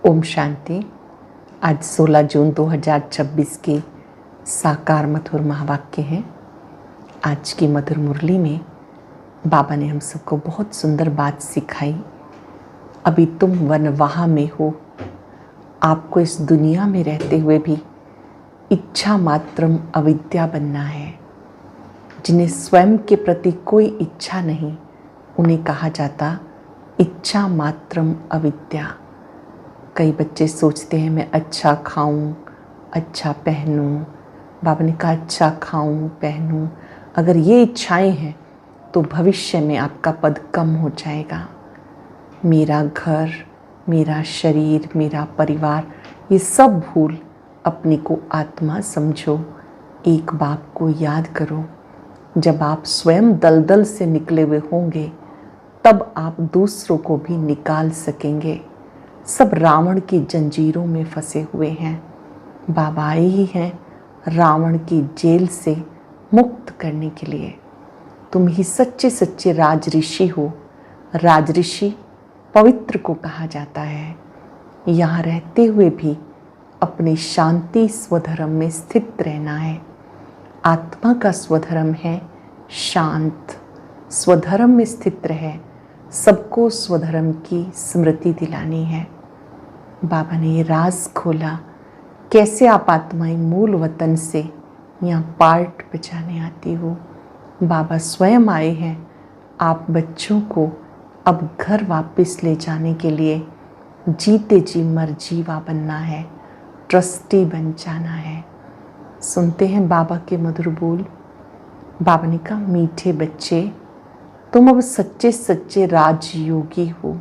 ओम शांति। आज 16 जून 2026 के साकार मधुर महावाक्य हैं। आज की मधुर मुरली में बाबा ने हम सबको बहुत सुंदर बात सिखाई। अभी तुम वनवाह में हो, आपको इस दुनिया में रहते हुए भी इच्छा मात्रम अविद्या बनना है। जिन्हें स्वयं के प्रति कोई इच्छा नहीं, उन्हें कहा जाता इच्छा मात्रम अविद्या। कई बच्चे सोचते हैं मैं अच्छा खाऊं, अच्छा पहनूं। बाबा ने कहा अच्छा खाऊं पहनूं, अगर ये इच्छाएं हैं तो भविष्य में आपका पद कम हो जाएगा। मेरा घर, मेरा शरीर, मेरा परिवार, ये सब भूल अपने को आत्मा समझो। एक बात को याद करो, जब आप स्वयं दलदल से निकले हुए होंगे तब आप दूसरों को भी निकाल सकेंगे। सब रावण की जंजीरों में फंसे हुए हैं। बाबा आए ही हैं रावण की जेल से मुक्त करने के लिए। तुम ही सच्चे सच्चे राज ऋषि हो। राज ऋषि पवित्र को कहा जाता है। यहाँ रहते हुए भी अपने शांति स्वधर्म में स्थित रहना है। आत्मा का स्वधर्म है शांत। स्वधर्म में स्थित रहे, सबको स्वधर्म की स्मृति दिलानी है। बाबा ने ये राज खोला, कैसे आप आत्माएं मूल वतन से यहाँ पार्ट बजाने आती हो। बाबा स्वयं आए हैं आप बच्चों को अब घर वापस ले जाने के लिए। जीते जी मर जीवा बनना है, ट्रस्टी बन जाना है। सुनते हैं बाबा के मधुर बोल। बाबा ने कहा मीठे बच्चे, तुम अब सच्चे सच्चे राजयोगी हो।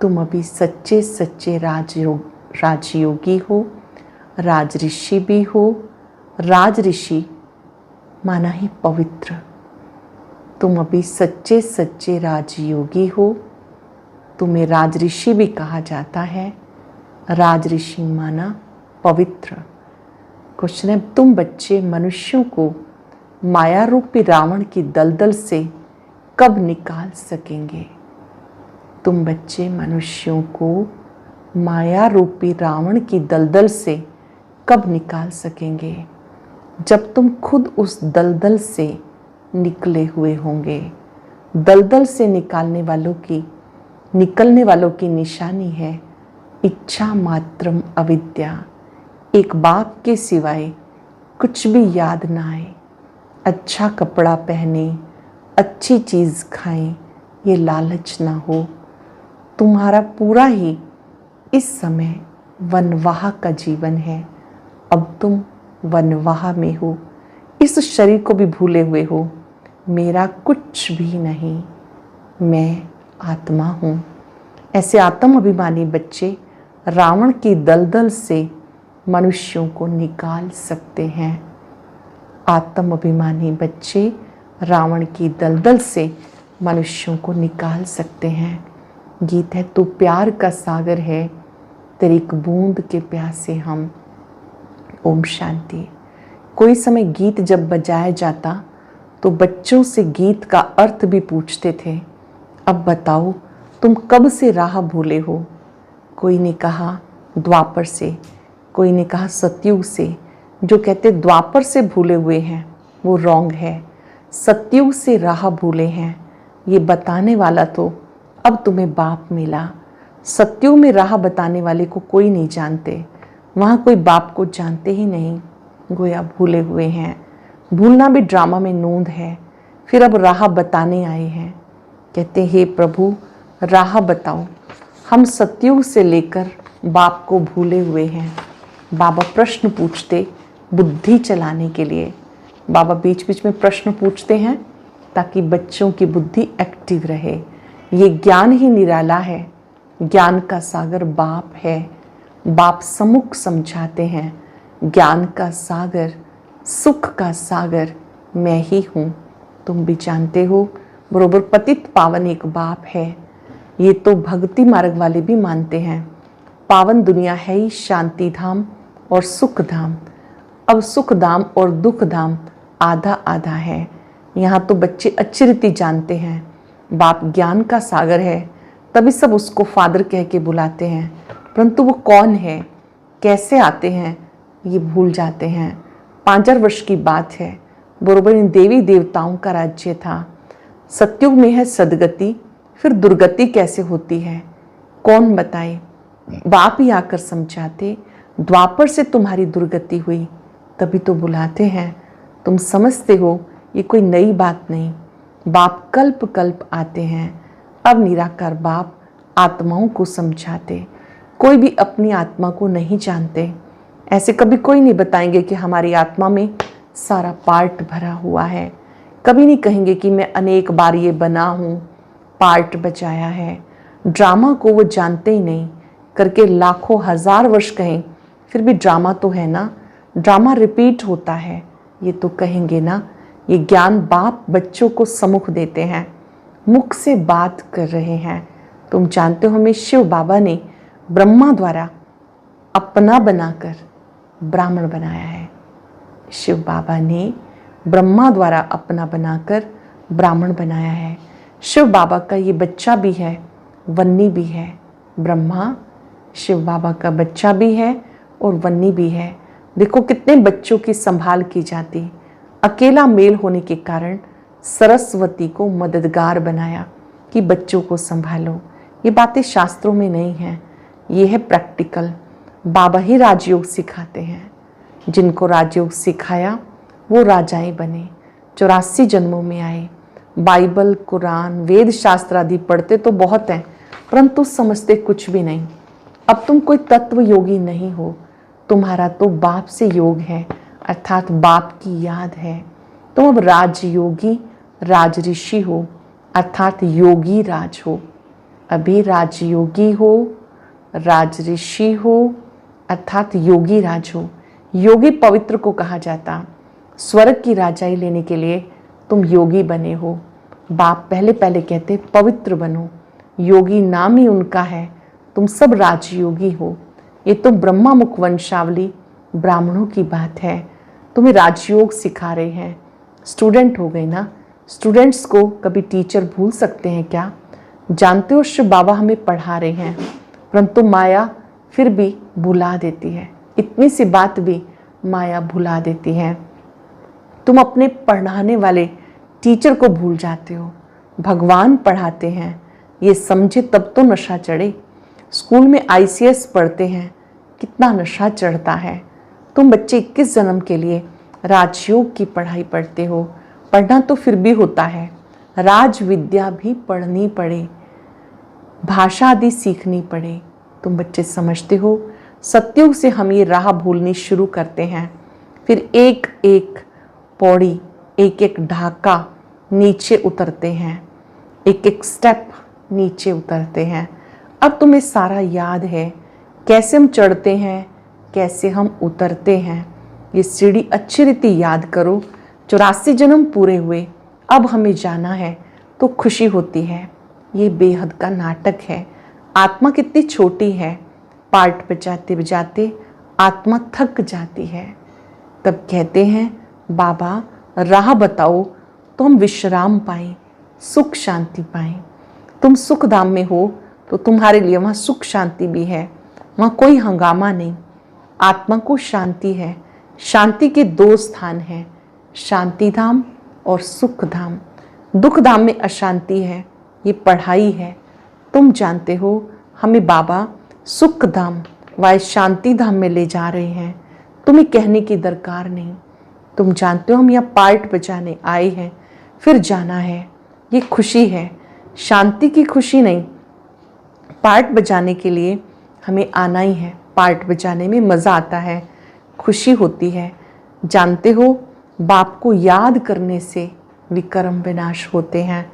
तुम अभी सच्चे सच्चे राजयोगी हो, राज ऋषि भी हो। राज ऋषि माना ही पवित्र। तुम अभी सच्चे सच्चे राजयोगी हो। तुम्हें राज ऋषि भी कहा जाता है। राज ऋषि माना पवित्र। क्वेश्चन है, तुम बच्चे मनुष्यों को माया रूपी रावण की दलदल से कब निकाल सकेंगे? तुम बच्चे मनुष्यों को माया रूपी रावण की दलदल से कब निकाल सकेंगे? जब तुम खुद उस दलदल से निकले हुए होंगे। दलदल से निकलने वालों की निशानी है इच्छा मात्रम अविद्या। एक बाप के सिवाय कुछ भी याद ना आए। अच्छा कपड़ा पहने, अच्छी चीज़ खाएं, ये लालच ना हो। तुम्हारा पूरा ही इस समय वनवाह का जीवन है। अब तुम वनवाह में हो, इस शरीर को भी भूले हुए हो। मेरा कुछ भी नहीं, मैं आत्मा हूँ। ऐसे आत्म अभिमानी बच्चे रावण की दलदल से मनुष्यों को निकाल सकते हैं। आत्म अभिमानी बच्चे रावण की दलदल से मनुष्यों को निकाल सकते हैं। गीत है, तू प्यार का सागर है, तेरी एक बूंद के प्यासे हम। ओम शांति। कोई समय गीत जब बजाया जाता तो बच्चों से गीत का अर्थ भी पूछते थे। अब बताओ तुम कब से राह भूले हो? कोई ने कहा द्वापर से, कोई ने कहा सतयुग से। जो कहते द्वापर से भूले हुए हैं वो रॉन्ग है। सतयुग से राह भूले हैं, ये बताने वाला तो अब तुम्हें बाप मिला। सतयुग में राह बताने वाले को कोई नहीं जानते, वहाँ कोई बाप को जानते ही नहीं। गोया भूले हुए हैं। भूलना भी ड्रामा में नूंद है। फिर अब राह बताने आए हैं। कहते हे प्रभु राह बताओ। हम सतयुग से लेकर बाप को भूले हुए हैं। बाबा प्रश्न पूछते बुद्धि चलाने के लिए। बाबा बीच बीच में प्रश्न पूछते हैं ताकि बच्चों की बुद्धि एक्टिव रहे। ये ज्ञान ही निराला है। ज्ञान का सागर बाप है। बाप सम्मुख समझाते हैं। ज्ञान का सागर, सुख का सागर मैं ही हूँ। तुम भी जानते हो बरोबर पतित पावन एक बाप है। ये तो भक्ति मार्ग वाले भी मानते हैं। पावन दुनिया है ही शांति धाम और सुख धाम। अब सुख धाम और दुख धाम आधा आधा है। यहाँ तो बच्चे अच्छी रीति जानते हैं बाप ज्ञान का सागर है, तभी सब उसको फादर कह के बुलाते हैं। परंतु वो कौन है, कैसे आते हैं, ये भूल जाते हैं। 5000 वर्ष की बात है, बरोबर इन देवी देवताओं का राज्य था। सतयुग में है सदगति, फिर दुर्गति कैसे होती है कौन बताए। बाप ही आकर समझाते, द्वापर से तुम्हारी दुर्गति हुई, तभी तो बुलाते हैं। तुम समझते हो ये कोई नई बात नहीं, बाप कल्प कल्प आते हैं। अब निराकार बाप आत्माओं को समझाते। कोई भी अपनी आत्मा को नहीं जानते, ऐसे कभी कोई नहीं बताएंगे कि हमारी आत्मा में सारा पार्ट भरा हुआ है। कभी नहीं कहेंगे कि मैं अनेक बार ये बना हूँ, पार्ट बचाया है। ड्रामा को वो जानते ही नहीं, करके लाखों हजार वर्ष कहें फिर भी ड्रामा तो है ना, ड्रामा रिपीट होता है, ये तो कहेंगे ना। ये ज्ञान बाप बच्चों को सम्मुख देते हैं, मुख से बात कर रहे हैं। तुम जानते हो हमें शिव बाबा ने ब्रह्मा द्वारा अपना बनाकर ब्राह्मण बनाया है। शिव बाबा ने ब्रह्मा द्वारा अपना बनाकर ब्राह्मण बनाया है। शिव बाबा का ये बच्चा भी है, वन्नी भी है। ब्रह्मा शिव बाबा का बच्चा भी है और वन्नी भी है। देखो कितने बच्चों की संभाल की जाती। अकेला मेल होने के कारण सरस्वती को मददगार बनाया कि बच्चों को संभालो। ये बातें शास्त्रों में नहीं हैं, ये है प्रैक्टिकल। बाबा ही राजयोग सिखाते हैं। जिनको राजयोग सिखाया वो राजाएं बने, 84 जन्मों में आए। बाइबल, कुरान, वेद शास्त्र आदि पढ़ते तो बहुत हैं, परंतु समझते कुछ भी नहीं। अब तुम कोई तत्व योगी नहीं हो, तुम्हारा तो बाप से योग है, अर्थात बाप की याद है। तुम अब राजयोगी राज ऋषि हो, अर्थात योगी राज हो। अभी राजयोगी हो, राज ऋषि हो, अर्थात योगी राज हो। योगी पवित्र को कहा जाता। स्वर्ग की राजाई लेने के लिए तुम योगी बने हो। बाप पहले पहले कहते पवित्र बनो, योगी नाम ही उनका है। तुम सब राजयोगी हो। ये तो ब्रह्मा मुख वंशावली ब्राह्मणों की बात है। तुम्हें राजयोग सिखा रहे हैं। स्टूडेंट हो गए ना। स्टूडेंट्स को कभी टीचर भूल सकते हैं क्या? जानते हो शिव बाबा हमें पढ़ा रहे हैं, परंतु माया फिर भी भुला देती है। इतनी सी बात भी माया भुला देती है। तुम अपने पढ़ाने वाले टीचर को भूल जाते हो। भगवान पढ़ाते हैं, ये समझे तब तो नशा चढ़े। स्कूल में ICS पढ़ते हैं, कितना नशा चढ़ता है। तुम बच्चे 21 जन्म के लिए राजयोग की पढ़ाई पढ़ते हो। पढ़ना तो फिर भी होता है, राज विद्या भी पढ़नी पड़े, भाषा आदि सीखनी पड़े। तुम बच्चे समझते हो सतयुग से हम ये राह भूलनी शुरू करते हैं। फिर एक एक पौड़ी, एक एक ढाका नीचे उतरते हैं, एक एक स्टेप नीचे उतरते हैं। अब तुम्हें सारा याद है, कैसे हम चढ़ते हैं, कैसे हम उतरते हैं। ये सीढ़ी अच्छी रीति याद करो। 84 जन्म पूरे हुए, अब हमें जाना है तो खुशी होती है। ये बेहद का नाटक है। आत्मा कितनी छोटी है, पार्ट बजाते बजाते आत्मा थक जाती है। तब कहते हैं बाबा राह बताओ तो हम विश्राम पाएं, सुख शांति पाएं। तुम सुख धाम में हो तो तुम्हारे लिए वहाँ सुख शांति भी है, वहाँ कोई हंगामा नहीं। आत्मा को शांति है। शांति के 2 स्थान हैं, शांति धाम और सुख धाम। दुख धाम में अशांति है, ये पढ़ाई है। तुम जानते हो हमें बाबा सुख धाम व शांति धाम में ले जा रहे हैं। तुम्हें कहने की दरकार नहीं। तुम जानते हो हम यहाँ पार्ट बजाने आए हैं, फिर जाना है। ये खुशी है, शांति की खुशी नहीं। पार्ट बजाने के लिए हमें आना ही है। पार्ट बजाने में मज़ा आता है, खुशी होती है। जानते हो बाप को याद करने से विकर्म विनाश होते हैं।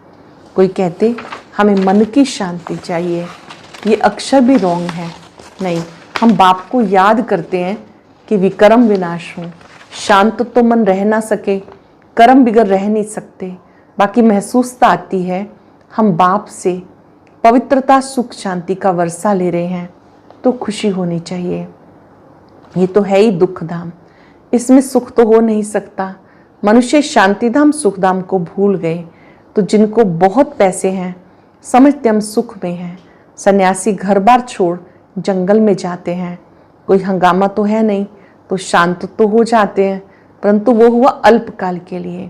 कोई कहते हमें मन की शांति चाहिए, ये अक्षर भी रॉन्ग है। नहीं, हम बाप को याद करते हैं कि विकर्म विनाश हो। शांत तो मन रह ना सके, कर्म बिगड़ रह नहीं सकते, बाकी महसूसता आती है हम बाप से पवित्रता सुख शांति का वर्षा ले रहे हैं तो खुशी होनी चाहिए। ये तो है ही दुख धाम, इसमें सुख तो हो नहीं सकता। मनुष्य शांतिधाम सुखधाम को भूल गए। तो जिनको बहुत पैसे हैं समझते हम सुख में हैं। सन्यासी घर बार छोड़ जंगल में जाते हैं, कोई हंगामा तो है नहीं, तो शांत तो हो जाते हैं, परंतु वो हुआ अल्पकाल के लिए।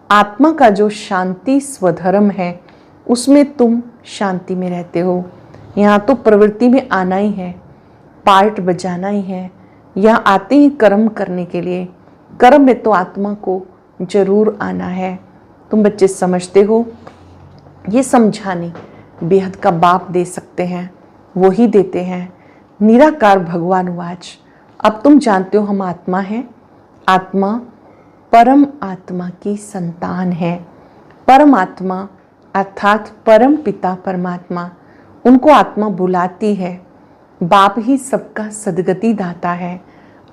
आत्मा का जो शांति स्वधर्म है उसमें तुम शांति में रहते हो। यहाँ तो प्रवृत्ति में आना ही है, पार्ट बजाना ही है। यहाँ आते ही कर्म करने के लिए, कर्म में तो आत्मा को जरूर आना है। तुम बच्चे समझते हो, ये समझाने बेहद का बाप दे सकते हैं, वो ही देते हैं। निराकार भगवान वाच। अब तुम जानते हो हम आत्मा हैं। आत्मा परम आत्मा की संतान है। परम आत्मा अर्थात परम पिता परमात्मा, उनको आत्मा बुलाती है। बाप ही सबका सदगति दाता है।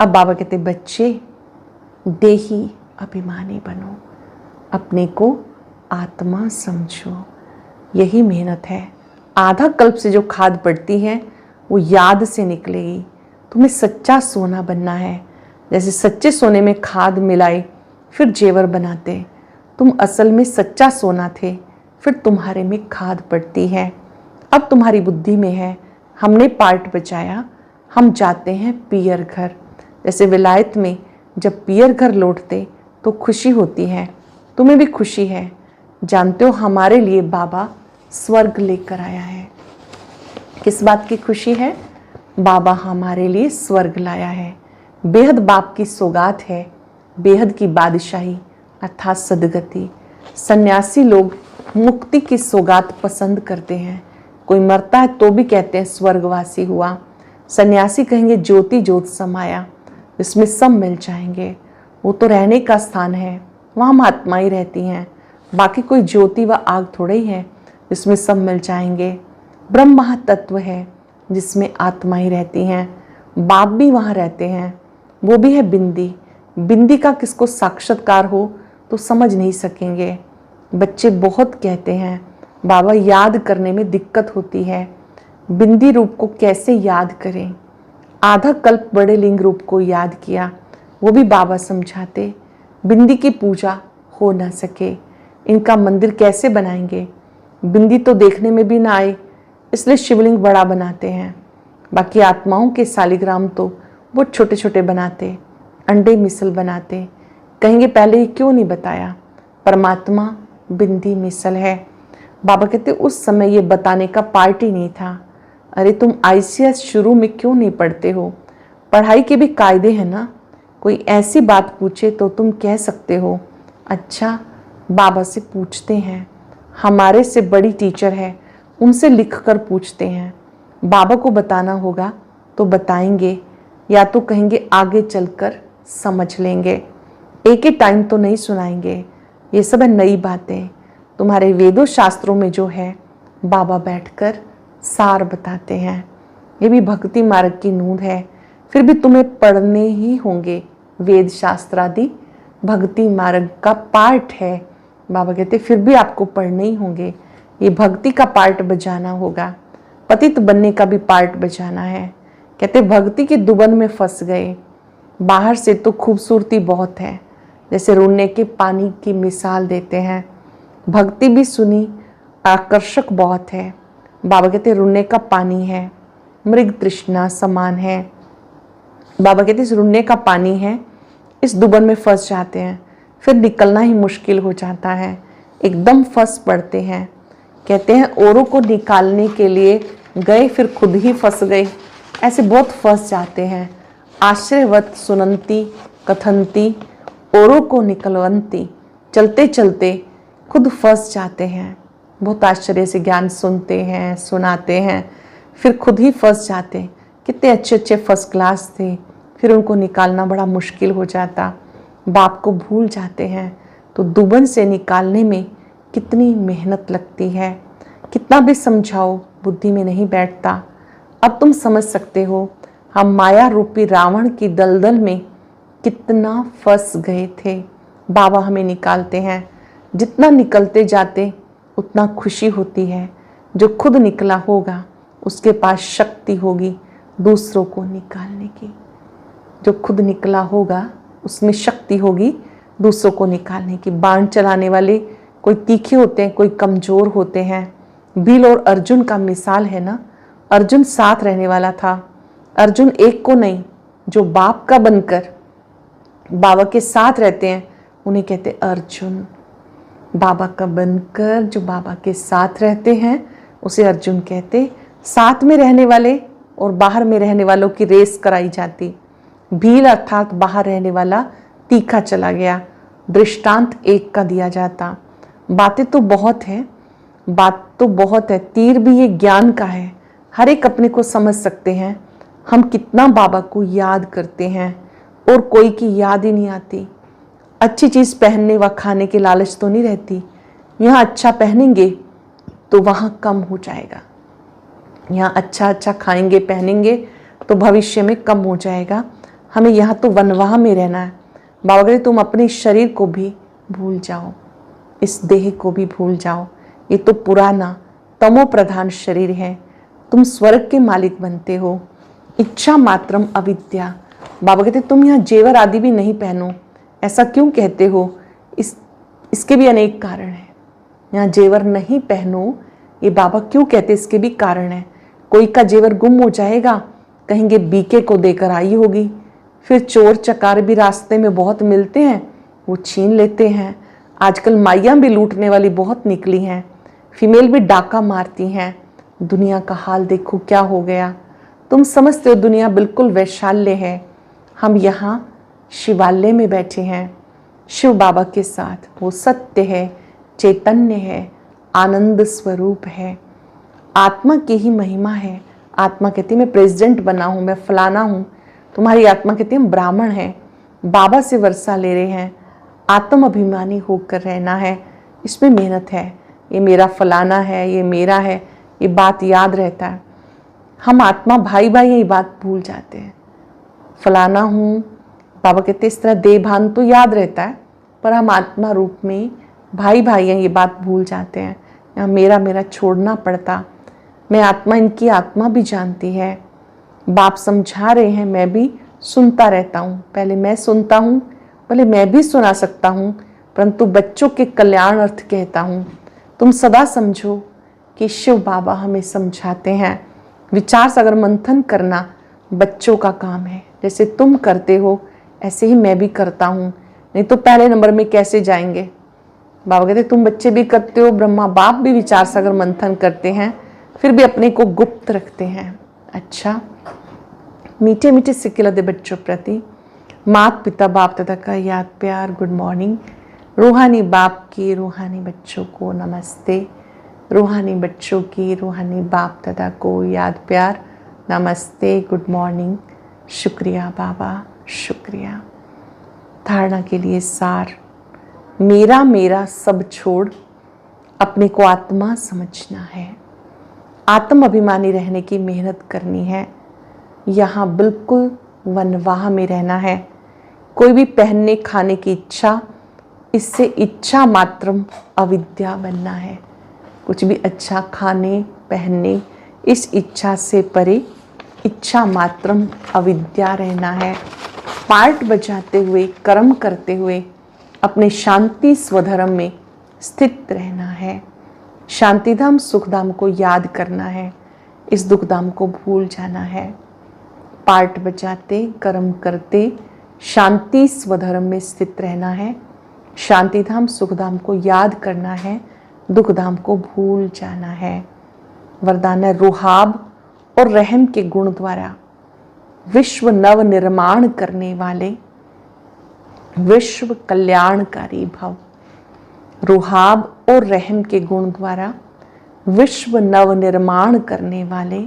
अब बाबा कहते बच्चे देही अभिमानी बनो, अपने को आत्मा समझो। यही मेहनत है। आधा कल्प से जो खाद पड़ती है वो याद से निकलेगी। तुम्हें सच्चा सोना बनना है। जैसे सच्चे सोने में खाद मिलाए फिर जेवर बनाते, तुम असल में सच्चा सोना थे, फिर तुम्हारे में खाद पड़ती है। अब तुम्हारी बुद्धि में है, हमने पार्ट बचाया, हम जाते हैं पियर घर। जैसे विलायत में जब पियर घर लौटते तो खुशी होती है, तुम्हें भी खुशी है। जानते हो हमारे लिए बाबा स्वर्ग लेकर आया है। किस बात की खुशी है? बाबा हमारे लिए स्वर्ग लाया है। बेहद बाप की सौगात है, बेहद की बादशाही अर्थात सदगति। सन्यासी लोग मुक्ति की सौगात पसंद करते हैं। कोई मरता है तो भी कहते हैं स्वर्गवासी हुआ। सन्यासी कहेंगे ज्योति ज्योत समाया, इसमें सब मिल जाएंगे। वो तो रहने का स्थान है, वहाँ आत्मा ही रहती हैं। बाकी कोई ज्योति व आग थोड़े ही है इसमें सब मिल जाएंगे। ब्रह्म महातत्व है जिसमें आत्मा ही रहती हैं। बाप भी वहाँ रहते हैं, वो भी है बिंदी। बिंदी का किसको साक्षात्कार हो तो समझ नहीं सकेंगे। बच्चे बहुत कहते हैं बाबा याद करने में दिक्कत होती है, बिंदी रूप को कैसे याद करें। आधा कल्प बड़े लिंग रूप को याद किया, वो भी बाबा समझाते। बिंदी की पूजा हो ना सके, इनका मंदिर कैसे बनाएंगे? बिंदी तो देखने में भी ना आए, इसलिए शिवलिंग बड़ा बनाते हैं। बाकी आत्माओं के सालिग्राम तो वो छोटे छोटे बनाते, अंडे मिसल बनाते। कहेंगे पहले ही क्यों नहीं बताया? परमात्मा बिंदी मिसल है। बाबा कहते उस समय ये बताने का पार्ट ही नहीं था। अरे तुम ICS शुरू में क्यों नहीं पढ़ते हो? पढ़ाई के भी कायदे हैं ना। कोई ऐसी बात पूछे तो तुम कह सकते हो अच्छा बाबा से पूछते हैं, हमारे से बड़ी टीचर है उनसे लिख कर पूछते हैं। बाबा को बताना होगा तो बताएंगे, या तो कहेंगे आगे चलकर समझ लेंगे। एक ही टाइम तो नहीं सुनाएंगे। ये सब है नई बातें। तुम्हारे वेदों शास्त्रों में जो है बाबा बैठकर सार बताते हैं। ये भी भक्ति मार्ग की नूंद है। फिर भी तुम्हें पढ़ने ही होंगे वेद शास्त्र आदि, भक्ति मार्ग का पार्ट है। बाबा कहते फिर भी आपको पढ़ने ही होंगे। ये भक्ति का पार्ट बजाना होगा, पतित बनने का भी पार्ट बजाना है। कहते भक्ति के दुबन में फंस गए। बाहर से तो खूबसूरती बहुत है, जैसे रुन्ने के पानी की मिसाल देते हैं। भक्ति भी सुनी आकर्षक बहुत है। बाबा कहते रुन्ने का पानी है, मृग तृष्णा समान है। बाबा कहते इस रुन्ने का पानी है, इस दुबन में फंस जाते हैं, फिर निकलना ही मुश्किल हो जाता है, एकदम फंस पड़ते हैं। कहते हैं औरों को निकालने के लिए गए फिर खुद ही फंस गए। ऐसे बहुत फंस जाते हैं। आश्रयवत सुनंती कथंती औरों को निकलवंती, चलते चलते खुद फंस जाते हैं। बहुत आश्चर्य से ज्ञान सुनते हैं, सुनाते हैं, फिर खुद ही फंस जाते। कितने अच्छे अच्छे फर्स्ट क्लास थे, फिर उनको निकालना बड़ा मुश्किल हो जाता। बाप को भूल जाते हैं। तो दुबन से निकालने में कितनी मेहनत लगती है, कितना भी समझाओ बुद्धि में नहीं बैठता। अब तुम समझ सकते हो हम माया रूपी रावण की दलदल में कितना फंस गए थे। बाबा हमें निकालते हैं। जितना निकलते जाते उतना खुशी होती है। जो खुद निकला होगा उसके पास शक्ति होगी दूसरों को निकालने की। जो खुद निकला होगा उसमें शक्ति होगी दूसरों को निकालने की। बाण चलाने वाले कोई तीखे होते हैं, कोई कमज़ोर होते हैं। भील और अर्जुन का मिसाल है ना, अर्जुन साथ रहने वाला था। अर्जुन एक को नहीं, जो बाप का बनकर बाबा के साथ रहते हैं उन्हें कहते अर्जुन। बाबा का बनकर जो बाबा के साथ रहते हैं उसे अर्जुन कहते। साथ में रहने वाले और बाहर में रहने वालों की रेस कराई जाती। भील अर्थात बाहर रहने वाला तीखा चला गया, दृष्टांत एक का दिया जाता। बातें तो बहुत है, बात तो बहुत है, तीर भी ये ज्ञान का है। हर एक अपने को समझ सकते हैं हम कितना बाबा को याद करते हैं और कोई की याद ही नहीं आती। अच्छी चीज़ पहनने व खाने के लालच तो नहीं रहती। यहाँ अच्छा पहनेंगे तो वहाँ कम हो जाएगा, यहाँ अच्छा अच्छा खाएंगे पहनेंगे तो भविष्य में कम हो जाएगा। हमें यहाँ तो वनवाह में रहना है। बाबा कहते तुम अपने शरीर को भी भूल जाओ, इस देह को भी भूल जाओ। ये तो पुराना तमो प्रधान शरीर है, तुम स्वर्ग के मालिक बनते हो। इच्छा मात्रम अविद्या। बाबा कहते तुम यहाँ जेवर आदि भी नहीं पहनो। ऐसा क्यों कहते हो? इसके भी अनेक कारण हैं। यहाँ जेवर नहीं पहनो ये बाबा क्यों कहते, इसके भी कारण है। कोई का जेवर गुम हो जाएगा, कहेंगे बीके को देकर आई होगी। फिर चोर चकार भी रास्ते में बहुत मिलते हैं, वो छीन लेते हैं। आजकल माइयाँ भी लूटने वाली बहुत निकली हैं, फीमेल भी डाका मारती हैं। दुनिया का हाल देखो क्या हो गया। तुम समझते हो दुनिया बिल्कुल वैशाल्य है। हम यहाँ शिवालय में बैठे हैं शिव बाबा के साथ। वो सत्य है, चैतन्य है, आनंद स्वरूप है। आत्मा की ही महिमा है। आत्मा कहती है मैं प्रेसिडेंट बना हूँ, मैं फलाना हूँ। तुम्हारी आत्मा कहती है हम ब्राह्मण हैं, बाबा से वर्षा ले रहे हैं। आत्म अभिमानी होकर रहना है, इसमें मेहनत है। ये मेरा फलाना है, ये मेरा है, ये बात याद रहता है। हम आत्मा भाई भाई ये बात भूल जाते हैं। फलाना हूँ, बाबा कहते इस तरह देह भान तो याद रहता है, पर हम आत्मा रूप में भाई भाई हैं ये बात भूल जाते हैं। यहाँ मेरा मेरा छोड़ना पड़ता। मैं आत्मा, इनकी आत्मा भी जानती है। बाप समझा रहे हैं, मैं भी सुनता रहता हूँ। पहले मैं सुनता हूँ, भले मैं भी सुना सकता हूँ, परंतु बच्चों के कल्याण अर्थ कहता हूँ। तुम सदा समझो कि शिव बाबा हमें समझाते हैं। विचार सागर मंथन करना बच्चों का काम है। जैसे तुम करते हो ऐसे ही मैं भी करता हूँ, नहीं तो पहले नंबर में कैसे जाएंगे। बाबा कहते तुम बच्चे भी करते हो, ब्रह्मा बाप भी विचार सागर मंथन करते हैं, फिर भी अपने को गुप्त रखते हैं। अच्छा, मीठे मीठे सिक्के लदे बच्चों प्रति माता पिता बाप दादा का याद प्यार, गुड मॉर्निंग। रूहानी बाप की रूहानी बच्चों को नमस्ते। रूहानी बच्चों की रूहानी बाप दादा को याद प्यार, नमस्ते, गुड मॉर्निंग। शुक्रिया बाबा, शुक्रिया। धारणा के लिए सार, मेरा मेरा सब छोड़ अपने को आत्मा समझना है। आत्म अभिमानी रहने की मेहनत करनी है। यहाँ बिल्कुल वनवाह में रहना है। कोई भी पहनने खाने की इच्छा, इससे इच्छा मात्रम अविद्या बनना है। कुछ भी अच्छा खाने पहनने, इस इच्छा से परे इच्छा मात्रम अविद्या रहना है। पार्ट बजाते हुए, कर्म करते हुए अपने शांति स्वधर्म में स्थित रहना है। शांतिधाम सुखधाम को याद करना है, इस दुखधाम को भूल जाना है। पार्ट बजाते, कर्म करते शांति स्वधर्म में स्थित रहना है। शांतिधाम सुखधाम को याद करना है, दुखधाम को भूल जाना है। वरदान है रुहाब और रहम के गुण द्वारा विश्व नव निर्माण करने वाले विश्व कल्याणकारी भव। रुहाब और रहम के गुण द्वारा विश्व नव निर्माण करने वाले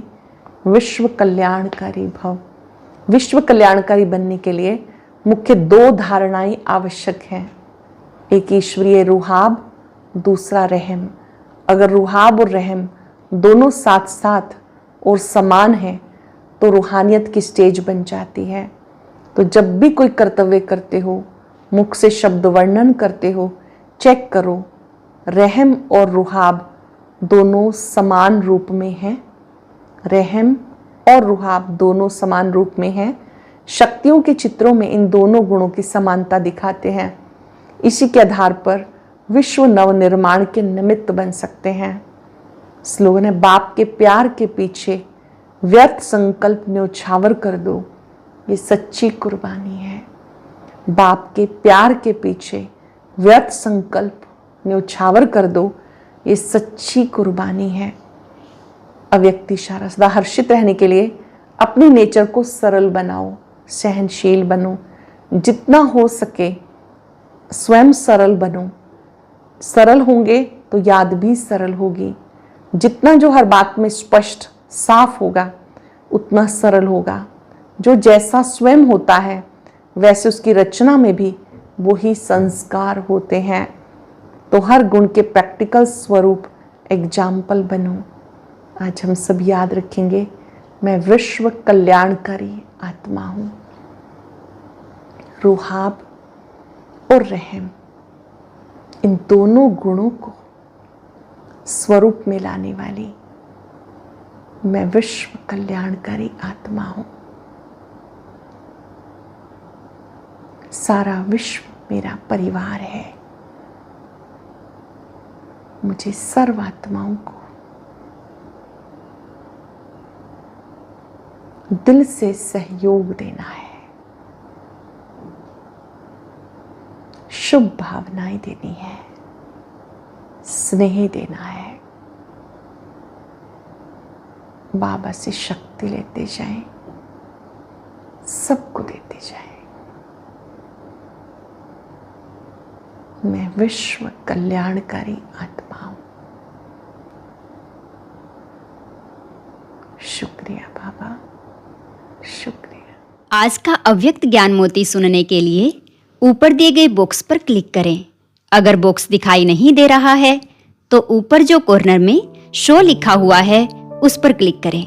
विश्व कल्याणकारी भव। विश्व कल्याणकारी बनने के लिए मुख्य दो धारणाएं आवश्यक हैं। एक ईश्वरीय रुहाब, दूसरा रहम। अगर रुहाब और रहम दोनों साथ साथ और समान है तो रूहानियत की स्टेज बन जाती है। तो जब भी कोई कर्तव्य करते हो, मुख से शब्द वर्णन करते हो, चेक करो रहम और रुहाब दोनों समान रूप में हैं। रहम और रुहाब दोनों समान रूप में हैं। शक्तियों के चित्रों में इन दोनों गुणों की समानता दिखाते हैं। इसी के आधार पर विश्व नव निर्माण के निमित्त बन सकते हैं। स्लोगन है बाप के प्यार के पीछे व्यर्थ संकल्प न्योछावर कर दो, ये सच्ची कुर्बानी है। बाप के प्यार के पीछे व्यर्थ संकल्प न्योछावर कर दो, ये सच्ची कुर्बानी है। अव्यक्त इशारा, सदा हर्षित रहने के लिए अपने नेचर को सरल बनाओ, सहनशील बनो, जितना हो सके स्वयं सरल बनो। सरल होंगे तो याद भी सरल होगी। जितना जो हर बात में स्पष्ट साफ होगा उतना सरल होगा। जो जैसा स्वयं होता है वैसे उसकी रचना में भी वही संस्कार होते हैं। तो हर गुण के प्रैक्टिकल स्वरूप एग्जाम्पल बनो। आज हम सब याद रखेंगे, मैं विश्व कल्याणकारी आत्मा हूँ। रुहाब और रहम, इन दोनों गुणों को स्वरूप में लाने वाली मैं विश्व कल्याणकारी आत्मा हूँ। सारा विश्व मेरा परिवार है। मुझे सर्व आत्माओं को दिल से सहयोग देना है, शुभ भावनाएं देनी है, स्नेह देना है। बाबा से शक्ति लेते जाएं, सबको देते जाएं। मैं विश्व कल्याणकारी आत्मा हूं। शुक्रिया बाबा, शुक्रिया। आज का अव्यक्त ज्ञान मोती सुनने के लिए ऊपर दिए गए बॉक्स पर क्लिक करें। अगर बॉक्स दिखाई नहीं दे रहा है तो ऊपर जो कॉर्नर में शो लिखा हुआ है उस पर क्लिक करें।